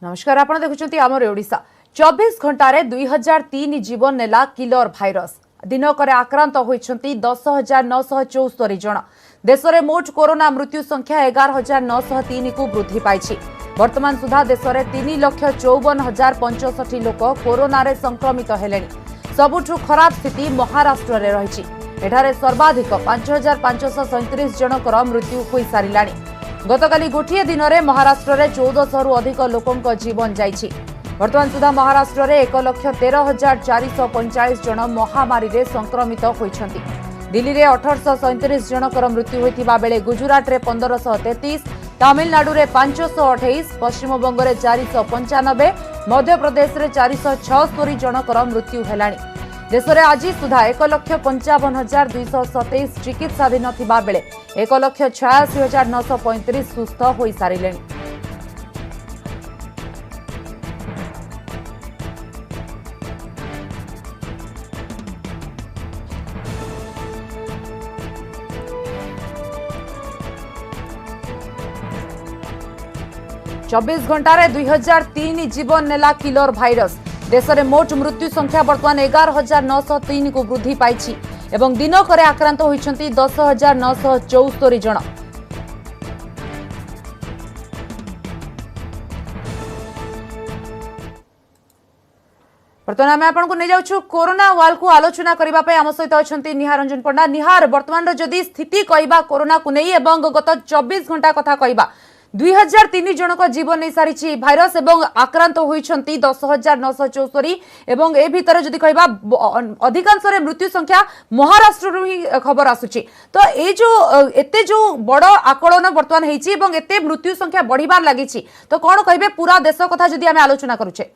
नमस्कार आपण देखुछंती आमर ओडिशा 24 घंटारे 2003 जीवन नेला किलर भाइरस दिनकरे आक्रांत होइछंती 10,974 जन देश में मोट कोरोना मृत्यु संख्या 11,903 को वृद्धि पाइछि। वर्तमान सुधा देश में 3,54,065 लोक कोरोना रे संक्रमित हेलेनि। सबुठु खराब स्थिति महाराष्ट्र रे रहिछि। एठारे सर्वाधिक 5,537 जनकर मृत्यु होई सारिलानि। गतकाली गोटे दिन में महाराष्ट्र में 1400 रु अधिक लोकों जीवन जाइछि। वर्तमान सुधा महाराष्ट्र में 1,13,445 जन महामारी रे संक्रमित होइछंती। दिल्ली में 1,837 जनकर मृत्यु होइथिबा बेले गुजरात में 1,533, तमिलनाडु में 528, पश्चिम बंग में 495, मध्य प्रदेश में 476 जनकर मृत्यु हेलाणी। देश में आज सुधा 1,55,227 चिकित्साधीन थिबा बेले 1,86,935 सुस्थ होई सारिलेनि। चौबीस घंटारे 2003 जीवन नेला किलर भाइरस। देश में मोट मृत्यु संख्या वर्तमान 11,903 को वृद्धि पाइछि एवं दिनकरे आक्रांत होइछंती 10,974 जन। वर्तमान आम आपको नहीं जाऊँ कोरोना वाल को आलोचना करने आम सहित अच्छा निहार रंजन पंडा। निहार, वर्तमान जदि स्थिति कहवा कोरोना को नहीं गत 24 घंटा कथा कहवा 2003 जनक जीवन नहीं सारी भाइरस एवं आक्रांत होइछंती 10,974 एवं ए भितर जदि कहबा अधिकांश मृत्यु संख्या महाराष्ट्र ही खबर आसुची। तो ए जो एते जो बड़ आकलन वर्तमान हेची एवं एते मृत्यु संख्या बढ़िबार लागिची, तो कौन कहबे पूरा देश कथा जदि आमे आलोचना करूचे?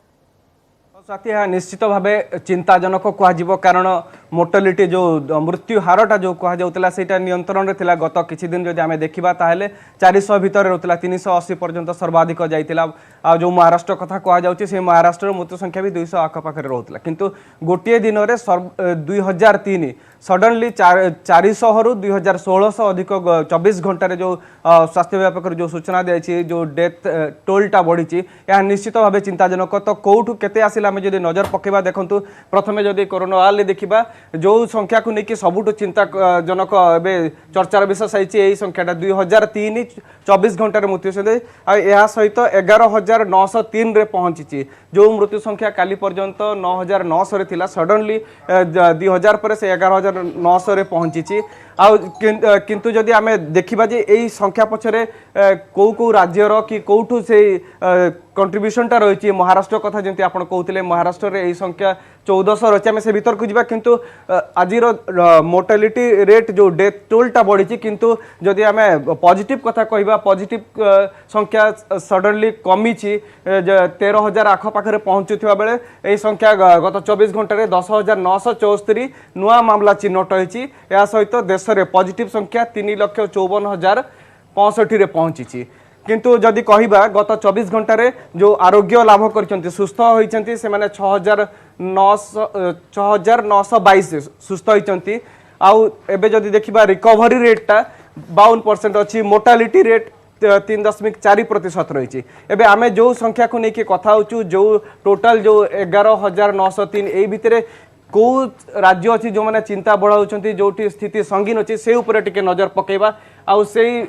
साथी निश्चित भाव चिंताजनक कह कारण मोर्टालिटी जो मृत्यु हारटा जो कहला से नियंत्रण में थिला। गत किछि दिन जदि आमे देखिबा ताहेले 400 भितर रहउतला, 380 पर्यंत सर्वाधिक जाइतिला। आ जो महाराष्ट्र कथा कह जाउछि से महाराष्ट्र मृत्यु संख्या भी 200 आखपाखे रहउतला, किंतु गोटे दिन में 2003 सडनली 400 रु 2,1600 अधिक 24 घंटे जो स्वास्थ्य विभाग पक्षर जो सूचना दी जो डेथ टोलटा बढ़ी यह निश्चित भाव चिंताजनक। तो कौटू केते आसिला आमे जदि नजर पकेबा देखंतु प्रथमे जदि कोरोना वाल देखिबा जो संख्या को लेकिन सबुठ चिंताजनक एवं चर्चार विषय सही यही संख्याटा 2003 24 घंटे मृत्यु सहित 11,903 रे पहुंची। जो मृत्यु संख्या काली पर्यंत 9,900 रे थिला, सडनली 2000 पर से 11,900 रे पहुंची। किंतु जदि आमे देखिबा जे एई संख्या पछरे को राज्यर कि कौठू से कंट्रीब्यूशनटा रही महाराष्ट्र कथा जंती आपण कहउतिले महाराष्ट्र रे एई संख्या 1400 रही। आमे से भीतर को जिबा, किंतु आजिर मोर्टालिटी रेट जो डेथ टोलटा बढ़ी, किंतु जदि आमे पॉजिटिव कथा कहबा पॉजिटिव संख्या सडनली कमी 13,000 आखपाखे पहुंचुवा बेले एई संख्या गत 24 घंटे 10,974 नुआ मामला चिन्हट होती। या सहित देश में पॉजिटिव संख्या 3,54,065 रे पहुंची। किंतु जदि कहबा गत 24 घंटे जो आरोग्य लाभ करछंती सुस्थ होइछंती से माने 6,922 सुस्थ होइछंती। आउ एबे जदि देखिबा रिकवरी रेटटा 52% अच्छी, मोर्टालिटी रेट 3.4% रही। एबे आमे जो संख्या को लेकिन कथा होचु जो टोटाल जो 11,903 ए भितरे को राज्य अच्छी जो मैंने चिंता बढ़ाऊँच जो स्थिति संगीन अच्छी से ऊपर टिके नजर पकेबा। आउ से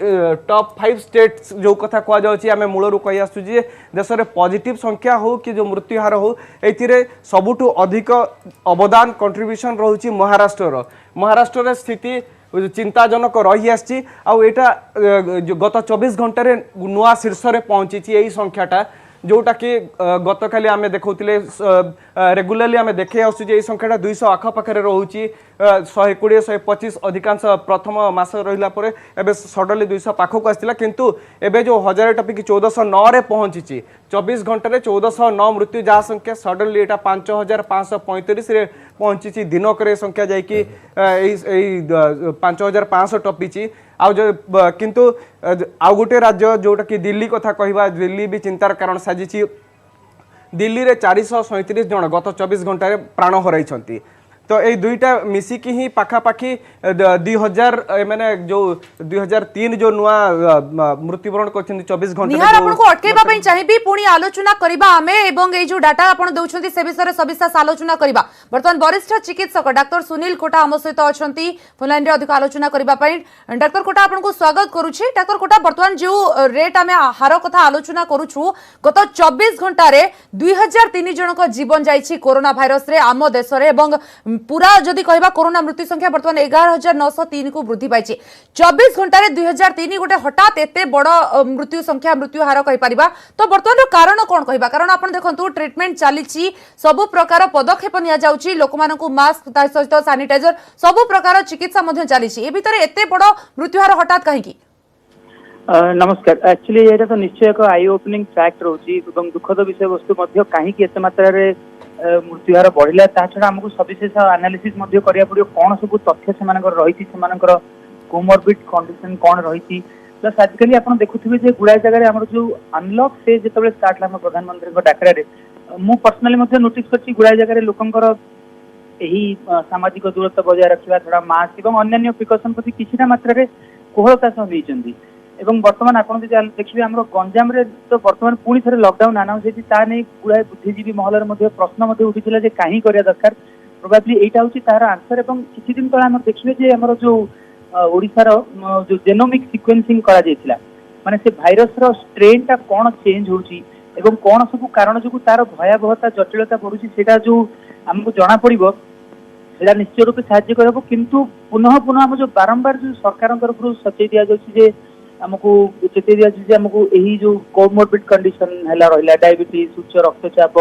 टॉप 5 स्टेट्स जो कथा कह जाउछि आमे मूलरू कहि आसु जे देश में पॉजिटिव संख्या हो कि जो मृत्यु हार हो एथिरे सबुठु अधिक अवदान कंट्रीब्यूशन रहउछि महाराष्ट्र स्थिति चिंताजनक रही आछि। आउ एटा गत 24 घंटे नुआ शीर्ष रे पहुंची यही संख्याटा जोटा कि गत काली आमे देखौतिले रेगुलरली आमे देखे आसु जे संख्याटा 200 आखपाखे रोचे 120 125 अधिकांश प्रथम मास रहिला परे एबे सडनली 200 पाखक आसिला। किंतु एबे जो 1000 टपिक 1409 रे पहुंची 24 घंटे 1409 मृत्यु जहाँ संख्या सडनली एटा 5,535 रे पहुंची। दिनकर संख्या जाइकी 5,500 टपी। आउ जो किंतु आउ गोटे राज्य जोटा कि दिल्ली कथा कहबा दिल्ली भी चिंतार कारण साजिछि। दिल्ली रे 437 जन गत 24 घंटे प्राण हराइछंती। तो ये दुईटा मिसिकी ही पाखापाखि 2000 माने जो 2003 जो नुआ मृत्युवरण करछन 24 घंटा निहार आपन को अटकेबा पई चाहिबी पुणी आलोचना करिबा आमे एवं ए जो डाटा आपन दउछंती से विषय सविशेष आलोचना करिबा वर्तमान वरिष्ठ चिकित्सक डॉक्टर सुनील कोटा हम सहित अछंती फोनलाइन रे अधिक आलोचना करिबा पई डॉक्टर कोटा आपन को स्वागत करूछि। डॉक्टर कोटा वर्तमान जो रेट आमे हार कथा आलोचना करूछु गत 24 घंटा रे 2003 जन को जीवन जाईछि कोरोना भाइरस रे आम देश रे एवं पूरा जदि कहबा कोरोना मृत्यु संख्या वर्तमान 11903 को वृद्धि पाइछि। 24 घंटा रे 2003 गोटे हठात एते बड़ मृत्यु संख्या मृत्यु हार कहि परिबा तो वर्तमान कारण कोन कहबा कारण आपण देखंतु ट्रीटमेंट चलीछि सब प्रकार पदक्षेप निया जाउछि लोक मानकु मास्क ता सहित सैनिटाइजर सब प्रकार चिकित्सा मध्ये चलीछि ए भितर एते बड़ मृत्यु हार हठात काहेकि। नमस्कार एक्चुअली ये तो निश्चय एक आई ओपनिंग फैक्ट रोची दुखद विषय वस्तु मध्य कहीं एत मात्रा मृत्युहार बढ़ला ता छड़ा हमको सविशेष एनालिसिस मध्य करिया पड़ियो कौन सब तथ्य सेमानकर रहिछि सेमानकर कोमोरबिड कंडीशन कौन रहिछि प्लस आजिकली आपण देखुथिबे जे गुड़ाई जगह हमर जो अनलॉक फेज जेतबे स्टार्ट हम प्रधानमंत्री को डाकरा रे मु पर्सनली मध्य नोटिस करछि गुड़ाई जगह लोकंकर एही सामाजिक दूरत्व बजाय रखिबा थोड़ा मास्क एवं अन्य प्रिकॉशन प्रति किछिना मात्रा रे कोहलता सह दैछन्ती एवं वर्तमान आपण देखिए आम गंजाम रे तो वर्तमान पुणी थे लॉकडाउन अनाउंस होती ता नहीं गुड़ाए बुद्धिजीवी महल प्रश्न उठीला जे कहीं करिया दरकार प्रोबेबली एटा होची तार आंसर एवं किछि दिन तळे हम देखिबे जे हमर जो ओडिसार जो जेनोमिक सीक्वेंसिंग करा जायतिला माने से भाइरस रो स्ट्रेन ता कोन चेंज होची एवं कोन सब कारण जो तार भयावहता जटिलता बढ़ुची सेटा जो हमको जणा पड़िबो सेटा निश्चय रूप साहाय्य करबो किंतु पुनः पुनः हम जो बारंबार जो सरकार तरफ सचेत दिया जाउची जे हमको चेते दिया जे हमको एही जो कोमोरबिड कंडीशन हैला रहिला डायबिटीज उच्च रक्तचाप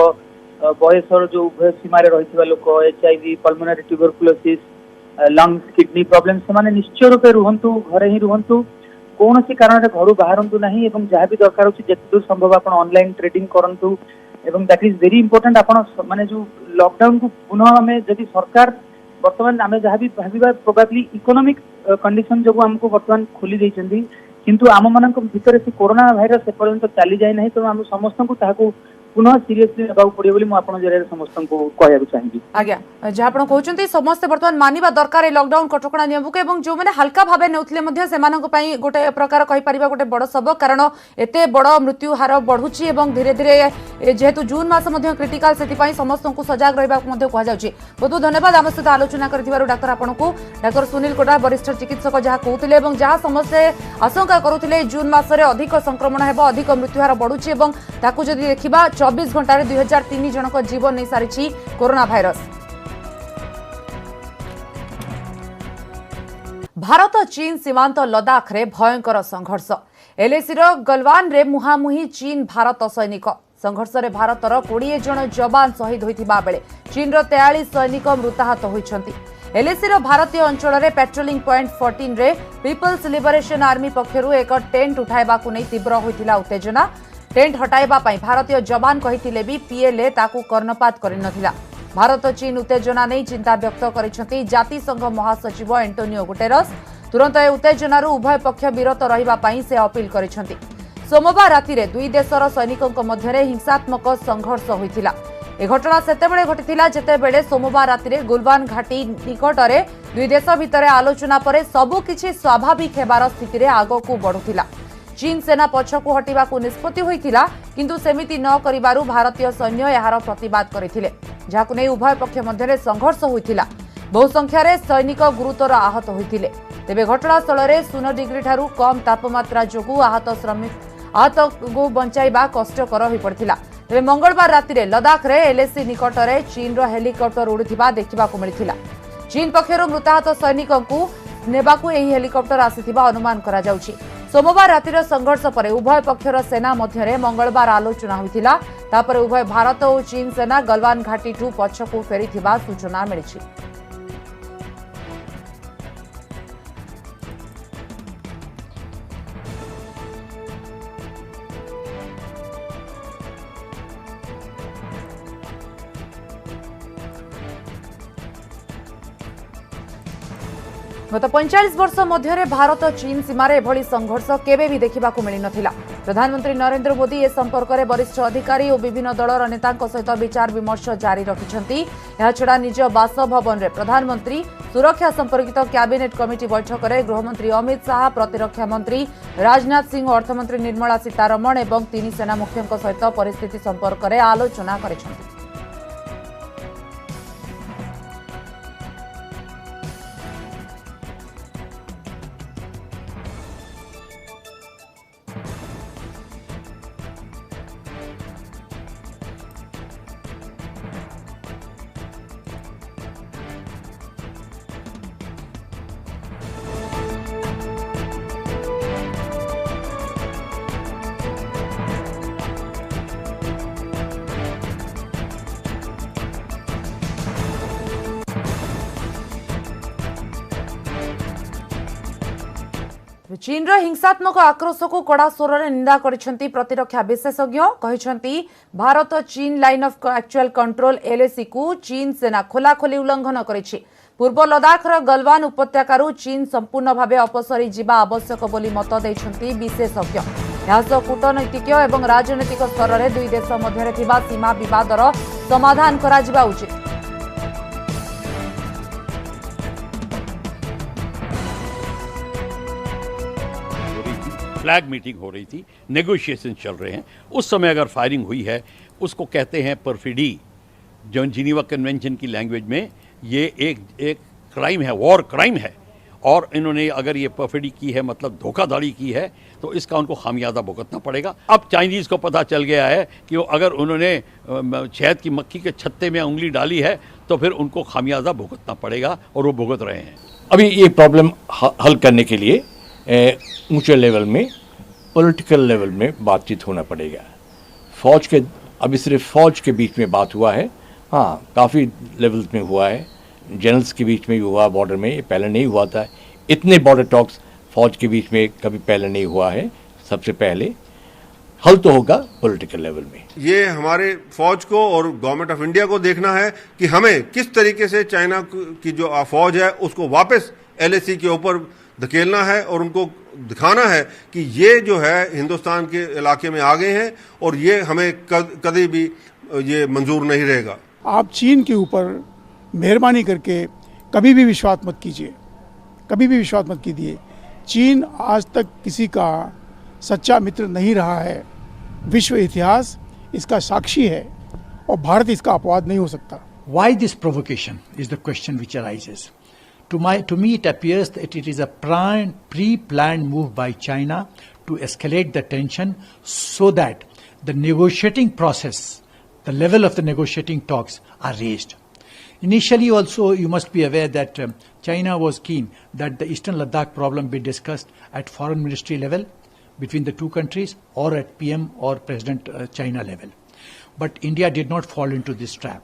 बयसर जो उभय सीमा रे रहितबा लोक HIV pulmonary tuberculosis lungs kidney problem से माने निश्चय रूप रुहंतु घरे ही रुहंतु कौन सी कारण रे घर बाहरंतु नहीं एवं जहाँ भी दरकार होची जेते दूर संभव आपण ऑनलाइन ट्रेडिंग करंतु एवं दैट इज वेरी इंपोर्टेंट आपण माने जो लॉकडाउन को पुनः हमें जदि सरकार वर्तमान आमे जहाँ भी भाबिबा प्रोबेबली इकोनॉमिक कंडीशन जो हमको वर्तमान खोली दैछंती किंतु आम मान भितर से कोरोना भाइरस एपर्यंत चली जाए ना तो आम समस्त को पुनः सीरियसली नेबा पड़े बोली मु आपन जरिया समस्त को कहया चाहिए। आज्ञा जहाँ आपण कहउचंती समस्त वर्तमान मानिबा दरकार लॉकडाउन कटकणा नियम को एवं जो माने हल्का भाबे नेउथले मध्ये सेमानक पई गोटे प्रकार कहि परिबा गोटे बड़ सबक कारण एते बड़ मृत्यु हार बढ़ुची एवं धीरे धीरे जेहेतु जून मास मध्ये क्रिटिकल सेति पई समस्त को सजग रहबा मध्ये कहा जाउची। बहुत बहुत धन्यवाद आम सहित आलोचना करथिबारु डॉक्टर आपण को डॉक्टर सुनील कोटा वरिष्ठ चिकित्सक जहाँ कहउथिले एवं जहाँ समस्ते आशंका करुथिले जून मास रे अधिक संक्रमण हेबो अधिक मृत्यु हार बढ़ुची एवं ताकू जदि देखिबा 24 घंटा 2003 जन को जीवन नहीं सारी कोरोना भाइरस। भारत चीन सीमांत लद्दाख रे भयंकर संघर्ष एलएसी गलवान रे मुहामुही चीन भारत सैनिक संघर्ष रे भारतर 20 जन जवान शहीद होइथिबा बेले चीन 43 सैनिक मृताहत होइछंती। एलएसी भारतीय अंचल रे पेट्रोलिंग पॉइंट 14 रे पीपल्स लिबरेशन आर्मी पक्षरु एक टेंट उठाइबा को नै तीव्र होइथिला उत्तेजना टेंट हटाइबा पई भारतीय जवान कहिथिले भी पीएलए ताकू कर्णपात करि नथिला। भारत चीन उत्तेजना नै चिंता व्यक्त करिसंती जातिसंघ महासचिव एंटोनियो गुटेरस तुरंत ए उत्तेजनारू उभय पक्ष विरत रहिबा पई से अपील करिसंती। सोमवार राति रे दुई देशर सैनिकक मध्यरे हिंसात्मक संघर्ष होइथिला। ए घटना सेतेबेले घटिथिला जेतेबेले सोमवार राति रे गुलवान घाटी निकटरे दुई देश भितरे आलोचना परे सबु किछि स्वाभाविक हेबार स्थिति रे आगकू बढ़ुथिला। चीन सेना पछकू हटिबाकू निष्पत्ति होइथिला किंतु सेमिति न करिबारु भारतीय सैन्य एहार प्रतिवाद करिथिले जाहाकू नै उभय पक्ष मध्यरे संघर्ष होइथिला। बहु संख्या रे सैनिक गुरुतर आहत होइथिले तेबे घटनास्थल रे 0 डिग्री ठारू कम तापमात्रा जोगु आहत को बंचाइबा कष्टकर होई पड़थिला। तेबे मंगलवार राति रे लद्दाख रे एलएसी निकट रे चीन रो हेलिकॉप्टर उड़िथिबा देखिबाकू मिलिथिला। चीन पक्षरु मृताहत सैनिकଙ୍କୁ नेबाकू एही हेलिकॉप्टर आसीथिबा अनुमान करा जाउछि। सोमवार रातिर संघर्ष पर उभय पक्षर सेना मध्य मंगलवार आलोचना होइथिला तापर उभय भारत और चीन सेना गलवान घाटी ठू पछकू फेरिथिबा सूचना मिलिछि। गत 45 वर्ष मध्य भारत चीन सीमार एभली संघर्ष केबे भी देखा मिल नथिला। प्रधानमंत्री नरेंद्र मोदी ए संपर्क में वरिष्ठ अधिकारी और विभिन्न दलर नेतांक सहित विचार विमर्श जारी रखिंट। छड़ा निज बासभवन में प्रधानमंत्री सुरक्षा संपर्कित कैबिनेट कमिटी बैठक में गृहमंत्री अमित शाह, प्रतिरक्षा मंत्री राजनाथ सिंह, अर्थमंत्री निर्मला सीतारमण और तीन सेना मुख्यों सहित परिस्थिति संपर्क में आलोचना करिसेंति। चीन हिंसात्मक आक्रोश को कड़ा स्वर में निंदा करिसेंति प्रतिरक्षा विशेषज्ञ। कहिसेंति भारत चीन line of actual control LAC को चीन सेना खोलाखोली उल्लंघन करिछि। पूर्व लद्दाखर गलवान उपत्यकारु चीन संपूर्ण भाव अपसरी जिबा आवश्यक बोली मत दैछंति विशेषज्ञ। यहां कूटनैतिक और राजनैतिक स्तर में दुई देश मध्य थिबा सीमा विवादर समाधान करा जिबा उचित। फ्लैग मीटिंग हो रही थी, नेगोशिएशन चल रहे हैं, उस समय अगर फायरिंग हुई है उसको कहते हैं परफिडी। जो जिनीवा कन्वेंशन की लैंग्वेज में ये एक क्राइम है, वॉर क्राइम है। और इन्होंने अगर ये परफिडी की है मतलब धोखाधड़ी की है तो इसका उनको खामियाजा भुगतना पड़ेगा। अब चाइनीज़ को पता चल गया है कि अगर उन्होंने शहद की मक्खी के छत्ते में उंगली डाली है तो फिर उनको खामियाजा भुगतना पड़ेगा और वो भुगत रहे हैं। अभी ये प्रॉब्लम हल करने के लिए ऊंचे लेवल में, पॉलिटिकल लेवल में बातचीत होना पड़ेगा। फौज के अभी सिर्फ फौज के बीच में बात हुआ है, हाँ काफ़ी लेवल्स में हुआ है, जनरल्स के बीच में भी हुआ, बॉर्डर में, ये पहले नहीं हुआ था। इतने बॉर्डर टॉक्स फौज के बीच में कभी पहले नहीं हुआ है। सबसे पहले हल तो होगा पॉलिटिकल लेवल में। ये हमारे फौज को और गवर्नमेंट ऑफ इंडिया को देखना है कि हमें किस तरीके से चाइना की जो फौज है उसको वापस एलएसी के ऊपर धकेलना है और उनको दिखाना है कि ये जो है हिंदुस्तान के इलाके में आ गए हैं और ये हमें कभी भी ये मंजूर नहीं रहेगा। आप चीन के ऊपर मेहरबानी करके कभी भी विश्वास मत कीजिए, कभी भी विश्वास मत कीजिए। चीन आज तक किसी का सच्चा मित्र नहीं रहा है, विश्व इतिहास इसका साक्षी है और भारत इसका अपवाद नहीं हो सकता। Why this provocation is the question which arises. To me, it appears that it is a pre-planned move by China to escalate the tension so that the negotiating process, the level of the negotiating talks are raised. Initially also, you must be aware that China was keen that the Eastern Ladakh problem be discussed at foreign ministry level between the two countries or at PM or President China level. But India did not fall into this trap.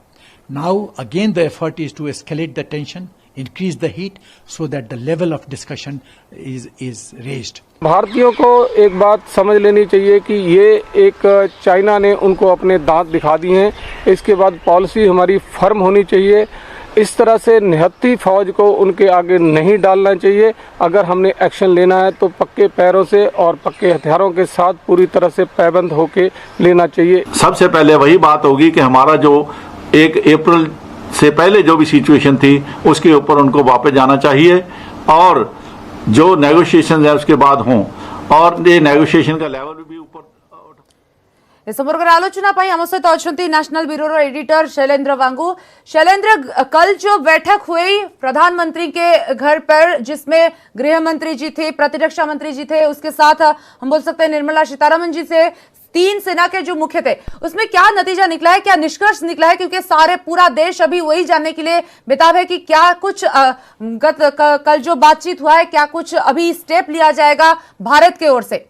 Now again the effort is to escalate the tension, increase the heat so that the level of discussion is raised. भारतीयों को एक बात समझ लेनी चाहिए कि ये एक चाइना ने उनको अपने दांत दिखा दिए हैं। इसके बाद पॉलिसी हमारी फर्म होनी चाहिए। इस तरह से निहत्ती फौज को उनके आगे नहीं डालना चाहिए। अगर हमने एक्शन लेना है तो पक्के पैरों से और पक्के हथियारों के साथ पूरी तरह से पैबंद होके लेना चाहिए। सबसे पहले वही बात होगी कि हमारा जो 1 अप्रैल से पहले जो भी सिचुएशन थी उसके ऊपर उनको वापस जाना चाहिए और जो नेगोशिएशन है उसके बाद हों और ये नेगोशिएशन का लेवल भी ऊपर। इस संपर्क में आलोचना पाई हम सहित अच्छी नेशनल ब्यूरो एडिटर शैलेंद्र वांगू। शैलेंद्र, कल जो बैठक हुई प्रधानमंत्री के घर पर जिसमें गृह मंत्री जी थे, प्रतिरक्षा मंत्री जी थे, उसके साथ हम बोल सकते हैं निर्मला सीतारमण जी से 3 सेना के जो मुख्य थे, उसमें क्या नतीजा निकला है, क्या निष्कर्ष निकला है? क्योंकि पूरा देश अभी वही जानने के लिए बेताब है कि क्या कुछ कल जो बातचीत हुआ है, क्या कुछ अभी स्टेप लिया जाएगा भारत की ओर से?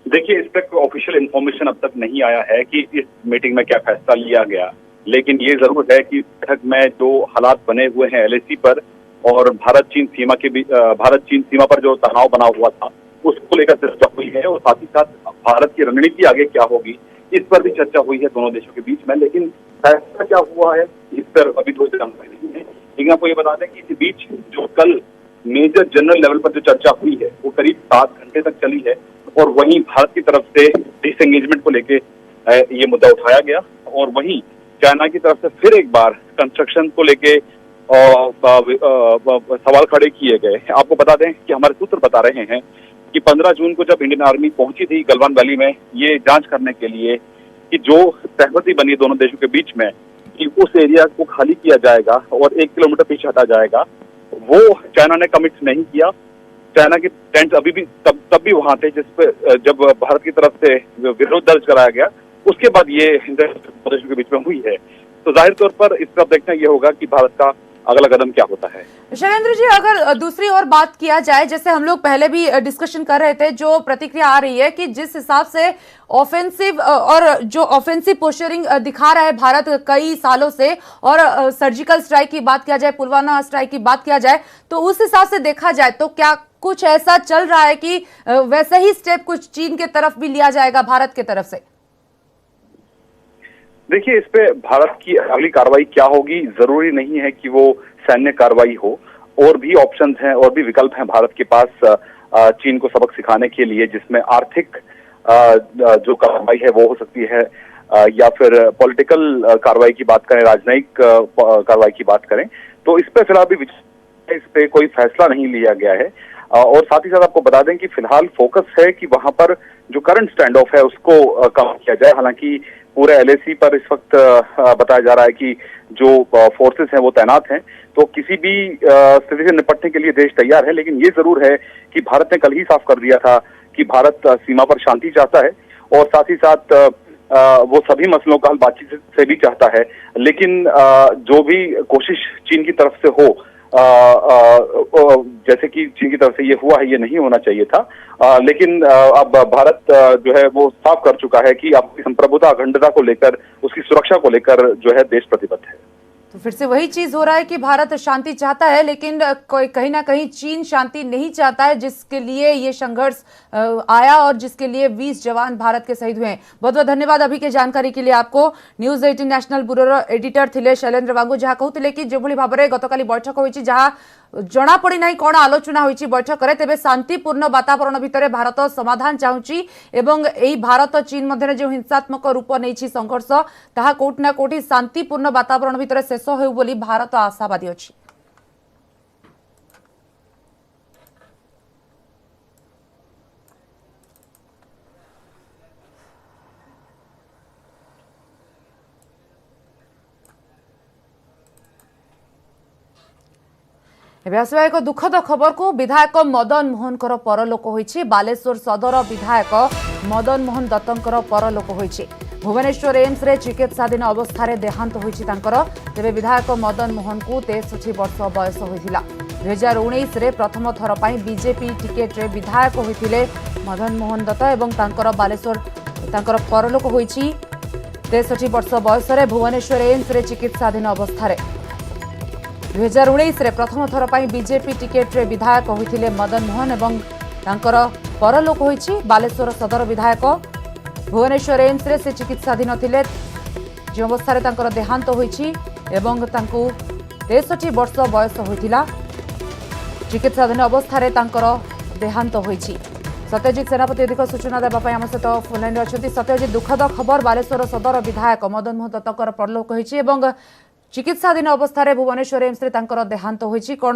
देखिए, इस पर ऑफिशियल इंफॉर्मेशन अब तक नहीं आया है कि इस मीटिंग में क्या फैसला लिया गया, लेकिन ये जरूर है कि बैठक में जो हालात बने हुए हैं एलएसी पर और भारत चीन सीमा पर जो तनाव बना हुआ था उसको लेकर चर्चा हुई है और साथ ही साथ भारत की रणनीति आगे क्या होगी इस पर भी चर्चा हुई है दोनों देशों के बीच में। लेकिन फैसला क्या हुआ है इस पर अभी कोई जानकारी नहीं है। लेकिन आपको ये बता दें कि इस बीच जो कल मेजर जनरल लेवल पर जो चर्चा हुई है वो करीब 7 घंटे तक चली है। और वहीं भारत की तरफ से डिसएंगेजमेंट को लेके ये मुद्दा उठाया गया और वहीं चाइना की तरफ से फिर एक बार कंस्ट्रक्शन को लेके सवाल खड़े किए गए। आपको बता दें कि हमारे सूत्र बता रहे हैं कि 15 जून को जब इंडियन आर्मी पहुंची थी गलवान वैली में ये जांच करने के लिए कि जो सहमति बनी दोनों देशों के बीच में कि उस एरिया को खाली किया जाएगा और 1 किलोमीटर पीछे हटा जाएगा, वो चाइना ने कमिट नहीं किया। चाइना के टेंट अभी भी तब भी वहां थे जिसपे जब भारत की तरफ से विरोध दर्ज कराया गया, उसके बाद ये देशों के बीच में हुई है। तो जाहिर तौर पर इस तरफ देखना यह होगा कि भारत का अगला कदम क्या होता है। शैलेंद्र जी, अगर दूसरी ओर बात किया जाए, जैसे हम लोग पहले भी डिस्कशन कर रहे थे, जो प्रतिक्रिया आ रही है कि जिस हिसाब से ऑफेंसिव और जो ऑफेंसिव पोस्चरिंग दिखा रहा है भारत कई सालों से, और सर्जिकल स्ट्राइक की बात किया जाए, पुलवामा स्ट्राइक की बात किया जाए, तो उस हिसाब से देखा जाए तो क्या कुछ ऐसा चल रहा है कि वैसे ही स्टेप कुछ चीन के तरफ भी लिया जाएगा भारत के तरफ से? देखिए, इस पे भारत की अगली कार्रवाई क्या होगी, जरूरी नहीं है कि वो सैन्य कार्रवाई हो। और भी ऑप्शंस हैं और भी विकल्प हैं भारत के पास चीन को सबक सिखाने के लिए, जिसमें आर्थिक जो कार्रवाई है वो हो सकती है या फिर पॉलिटिकल कार्रवाई की बात करें, राजनयिक कार्रवाई की बात करें। तो इस पे फिलहाल भी इस पे कोई फैसला नहीं लिया गया है। और साथ ही साथ आपको बता दें कि फिलहाल फोकस है कि वहां पर जो करंट स्टैंड ऑफ है उसको कम किया जाए। हालांकि पूरे LAC पर इस वक्त बताया जा रहा है कि जो फोर्सेस हैं वो तैनात हैं, तो किसी भी स्थिति से निपटने के लिए देश तैयार है। लेकिन ये जरूर है कि भारत ने कल ही साफ कर दिया था कि भारत सीमा पर शांति चाहता है और साथ ही साथ वो सभी मसलों का हल बातचीत से भी चाहता है। लेकिन जो भी कोशिश चीन की तरफ से हो, जैसे कि चीन की तरफ से ये हुआ है, ये नहीं होना चाहिए था। लेकिन अब भारत जो है वो साफ कर चुका है कि अपनी संप्रभुता, अखंडता को लेकर, उसकी सुरक्षा को लेकर जो है देश प्रतिबद्ध है। तो फिर से वही चीज हो रहा है कि भारत शांति चाहता है, लेकिन कहीं ना कहीं चीन शांति नहीं चाहता है, जिसके लिए ये संघर्ष आया और जिसके लिए 20 जवान भारत के शहीद हुए हैं। बहुत बहुत धन्यवाद अभी के जानकारी के लिए आपको। न्यूज 18 नेशनल ब्यूरोर एडिटर थे शैलेंद्र वांगु, जहाँ कहते कि जो भाव में गतकाली बैठक होती, जहाँ जना पड़ी ना कौन आलोचना होती बैठक में, तेज शांतिपूर्ण वातावरण भितर भारत समाधान चाहूँगी एवं यही भारत चीन मध्य जो हिंसात्मक रूप नहीं संघर्ष, ताहा कोठी ना कोठी शांतिपूर्ण वातावरण भितर शेष हो बोली भारत आशावादी अछि। आसवा एक दुखद खबर को, विधायक मदन मोहन परलोक होइछि। बालेश्वर सदर विधायक मदन मोहन दत्तंकर परलोक होइछि। भुवनेश्वर एम्स रे चिकित्साधीन अवस्था देहांत होइछि तांकर। तेबे विधायक मदन मोहन को 63 वर्ष बयस होइथिला। 2019 रे प्रथम थर पई बीजेपी टिकेट रे विधायक होइथिले मदन मोहन दत्त एवं तांकर बालेश्वर तांकर परलोक होइछि। 63 वर्ष बयस रे भुवनेश्वर एम्स रे चिकित्साधीन अवस्था रे 2019 रे प्रथम थर पई बीजेपी टिकेट रे विधायक होइथिले मदन मोहन एवं तांकर परलोक होइछि। बालेश्वर सदर विधायक भुवनेश्वर एम्स रे से चिकित्साधीन थिले, जो अवस्था रे तांकर देहांत होइछि एवं तांको 63 वर्ष बयस होइथिला। चिकित्साधीन अवस्था रे तांकर देहांत होइछि। सत्यजित सेनापति अधिक सूचना देबा पई हम सहित फोन लाइन रे अछथि। सत्यजित, दुखद खबर, बालेश्वर सदर विधायक मदन मोहन दत्तकर परलोक होइछि एवं चिकित्साधीन अवस्था रे भुवनेश्वर एम्स रे तांकर देहांत होइछि। कोन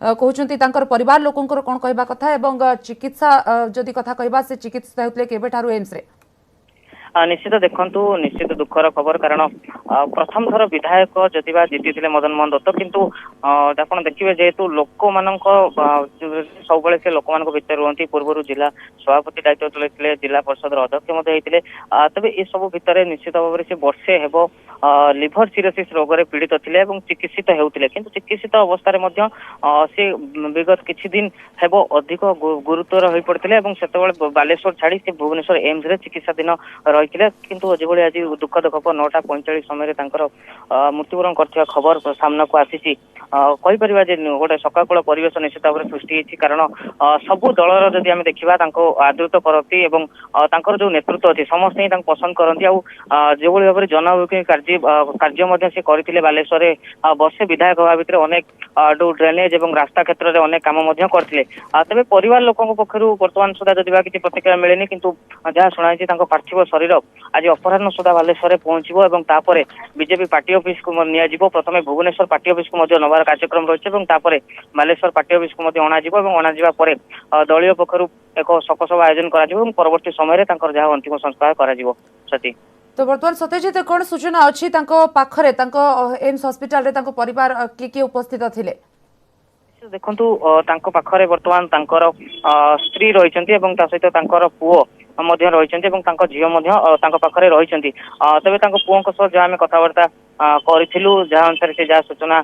कहउछंती तांकर परिवार लोकंकर कोन कहबा कथा एवं चिकित्सा जदि कथा कहबा से चिकित्सा हेउतले केबे ठारू एम्स रे? निश्चित देखंतु, निश्चित दुखर खबर, कारण प्रथम थर विधायक जदिबा जीति मदन मोहन दत्त, किंतु आपण देखिए जेहेतु लोक मानक सब बेले से लोक मानक भितर रुहंती, पूर्व जिला सभापति दायित्व तुले, जिला परिषद अध्यक्ष मध्य होइतिले। तबे ए सब भितर निश्चित भाव में से वर्षे हेबो लिभर सिरोसिस रोग रे पीड़ित थिले एवं चिकित्सित हेउतिले, किंतु चिकित्सित अवस्था रे मध्य से विगत किछि दिन हेबो अधिक गुरुतर होई पड़तिले एवं सेतेबेले बालेश्वर छाड़ी से भुवनेश्वर एम्स रे चिकित्साधीन रहिथिले। किंतु जेभଳି आज दुखद खबर 9:45 समय तांकर मृत्युवरण करथिया खबर सामना को आसीछि। कहि परिबा जे गोटे सकाकूल परिवेश निश्चित भाव में सृष्टि होइछि, कारण सबु दलर जदि आमे देखिबा तांको आदृत करती एवं तांकर जो नेतृत्व अछि समस्त ही तांको पसंद करंती। आ जेभଳି भाव में जनाभिमुखी कार्य कार्य मध्य से करथिले बालेश्वर रे वर्षे विधायक होवा भितर अनेक जो ड्रेनेज एवं रास्ता क्षेत्र में अनेक काम मध्य करथिले तबे परिवार लोकन पक्षरु वर्तमान सुधा जदिबा किछि प्रतिक्रिया मिलेनी किंतु जहाँ शुणाई पार्थिव शरीर आज अपराह्न सुधा बालेश्वर पहुंचबो एवं तापरे बीजेपी पार्टी ऑफिस को नियाजिबो प्रथमे भुवनेश्वर पार्टी ऑफिस को मध्य नवार कार्यक्रम रहिছে एवं तापरे बालेश्वर पार्टी ऑफिस को मध्य अणाजिबो एवं अणाजिबा परे दलीय पक्षरु एक शोकसभा आयोजन कराजिबो एवं परवर्ती समय तांकर जहाँ अंतिम संस्कार कराजिबो सती। तो बर्तमान सत्यजित कौन सूचना अच्छी पाखरे एम्स हॉस्पिटल रे तांको परिवार किए उपस्थित थिले? देखंतु तांको पाखरे वर्तमान तांकर स्त्री रहिसंती एवं ता सहित तांकर पुओ मध्य रहिसंती एवं तांको झियो मध्य तांको पाखरे रहिसंती तबे तांको पुओंक सह जहाँ आमे कथावार्ता करिथिलु जहाँ अनुसार से जहाँ सूचना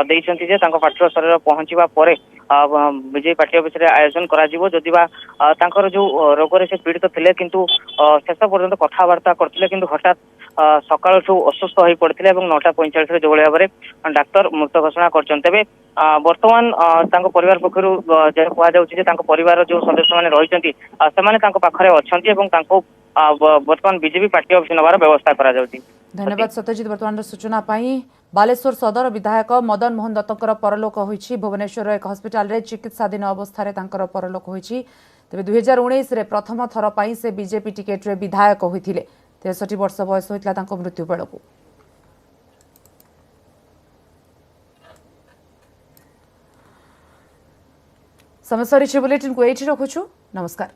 देइसंती जे तांको पार्थिव शरीर पहुंचीबा परे बीजेपी पार्टी ऑफिस रे आयोजन कराजिबो जदिबा तांकर जो रोग रे से पीड़ित थिले किंतु शेष पर्यंत कथावार्ता करथिले किंतु हठात सकाळ असुस्थ हो पड़ते और 9:45 जो भाव में डाक्तर मृत घोषणा कर वर्तमान परिवार पक्षर जहाँ परिवार जो सदस्य मैंने रही से वर्तमान बीजेपी पार्टी ऑफिस नवार व्यवस्था करा जाउची। धन्यवाद सत्यजित वर्तमान सूचना पाई। बालेश्वर सदर विधायक मदन मोहन दत्तर परलोक होईछि। भुवनेश्वर एक हस्पिटाल रे चिकित्साधीन अवस्था तांकर परलोक होईछि। तेबे 2019 रे प्रथम थर पाई से बीजेपी टिकेट रे विधायक होइथिले। 63 वर्ष बयस होइतला तांको मृत्यु बेलकु। समय सरी बुलेटिन को एठी रखुछु। नमस्कार।